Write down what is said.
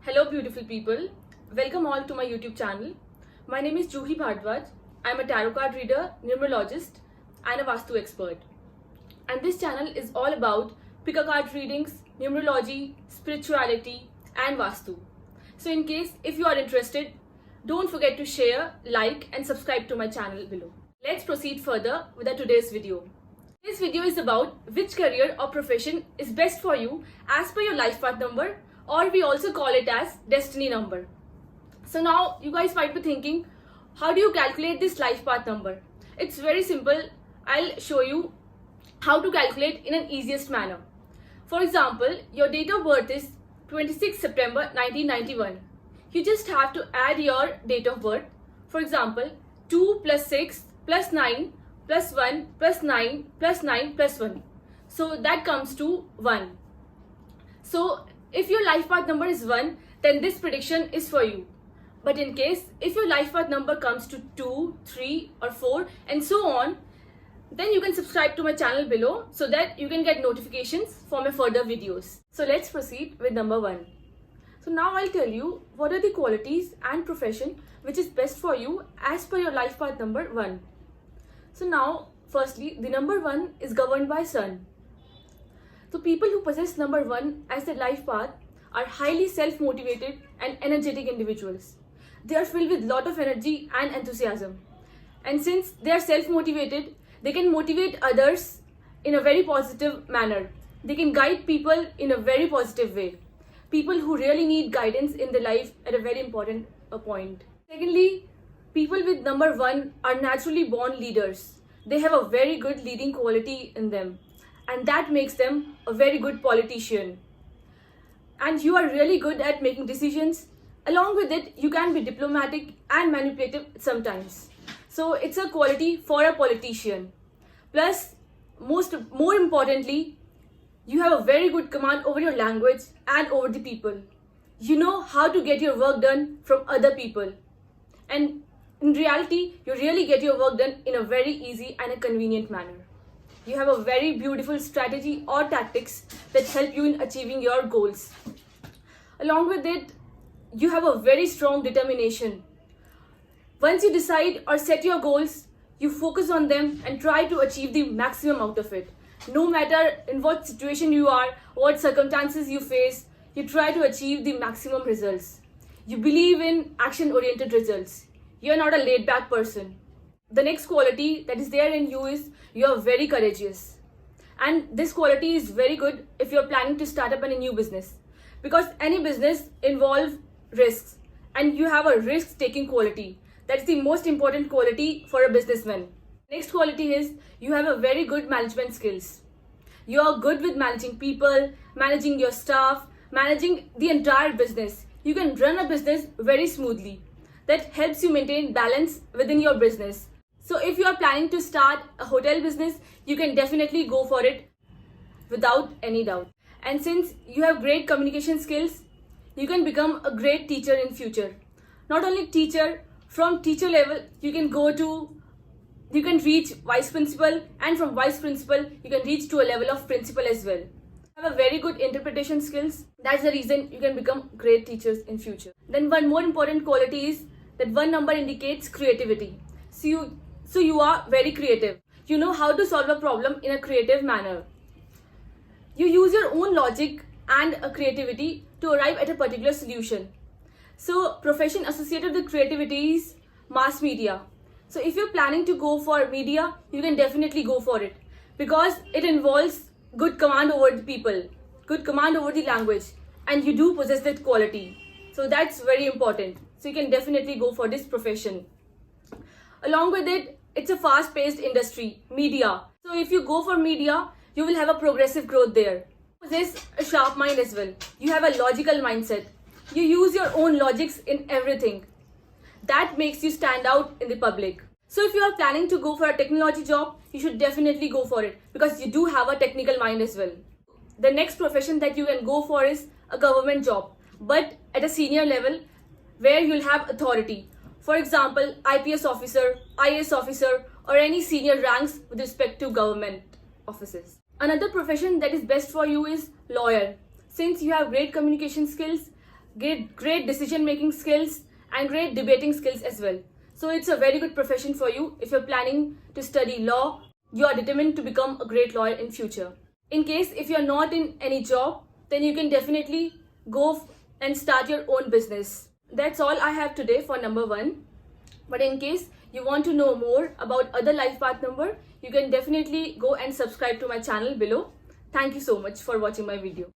Hello beautiful people, welcome all to my YouTube channel. My name is Juhi Bhardwaj. I am a tarot card reader, numerologist and a Vastu expert. And this channel is all about pick a card readings, numerology, spirituality and Vastu. So in case if you are interested, don't forget to share, like and subscribe to my channel below. Let's proceed further with our today's video. This video is about which career or profession is best for you as per your life path number, or we also call it as destiny number. So now you guys might be thinking, how do you calculate this life path number? It's very simple. I'll show you how to calculate in an easiest manner. For example, your date of birth is 26 September 1991. You just have to add your date of birth. For example, 2 plus 6 plus 9 plus 1 plus 9 plus 9 plus 1. So that comes to 1. So if your life path number is 1, then this prediction is for you. But in case if your life path number comes to 2, 3 or 4 and so on, then you can subscribe to my channel below so that you can get notifications for my further videos. So let's proceed with number 1. So now I'll tell you what are the qualities and profession which is best for you as per your life path number 1. So now firstly, the number 1 is governed by Sun. So people who possess number 1 as their life path are highly self-motivated and energetic individuals. They are filled with lot of energy and enthusiasm. And since they are self-motivated, they can motivate others in a very positive manner. They can guide people in a very positive way. People who really need guidance in their life at a very important point. Secondly, people with number 1 are naturally born leaders. They have a very good leading quality in them, and that makes them a very good politician. And you are really good at making decisions. Along with it, you can be diplomatic and manipulative sometimes. So it's a quality for a politician. Plus, more importantly, you have a very good command over your language and over the people. You know how to get your work done from other people. And in reality, you really get your work done in a very easy and a convenient manner. You have a very beautiful strategy or tactics that help you in achieving your goals. Along with it, you have a very strong determination. Once you decide or set your goals, you focus on them and try to achieve the maximum out of it. No matter in what situation you are, what circumstances you face, you try to achieve the maximum results. You believe in action-oriented results. You are not a laid-back person. The next quality that is there in you is you are very courageous. And this quality is very good if you are planning to start up a new business. Because any business involves risks, and you have a risk-taking quality. That's the most important quality for a businessman. Next quality is you have a very good management skills. You are good with managing people, managing your staff, managing the entire business. You can run a business very smoothly. That helps you maintain balance within your business. So if you are planning to start a hotel business, you can definitely go for it without any doubt. And since you have great communication skills, you can become a great teacher in future. Not only teacher, from teacher level, you can reach vice principal, and from vice principal, you can reach to a level of principal as well. You have a very good interpretation skills. That's the reason you can become great teachers in future. Then one more important quality is that 1 number indicates creativity. So you are very creative. You know how to solve a problem in a creative manner. You use your own logic and a creativity to arrive at a particular solution. So profession associated with creativity is mass media. So if you're planning to go for media, you can definitely go for it because it involves good command over the people, good command over the language, and you do possess that quality. So that's very important. So you can definitely go for this profession. Along with it, it's a fast-paced industry, media. So if you go for media, you will have a progressive growth there. You possess a sharp mind as well. You have a logical mindset. You use your own logics in everything. That makes you stand out in the public. So if you are planning to go for a technology job, you should definitely go for it because you do have a technical mind as well. The next profession that you can go for is a government job, but at a senior level where you'll have authority. For example, IPS officer, IAS officer, or any senior ranks with respect to government offices. Another profession that is best for you is lawyer. Since you have great communication skills, great decision making skills, and great debating skills as well. So it's a very good profession for you if you're planning to study law, you are determined to become a great lawyer in future. In case if you're not in any job, then you can definitely go and start your own business. That's all I have today for number 1. But in case you want to know more about other life path number, you can definitely go and subscribe to my channel below. Thank you so much for watching my video.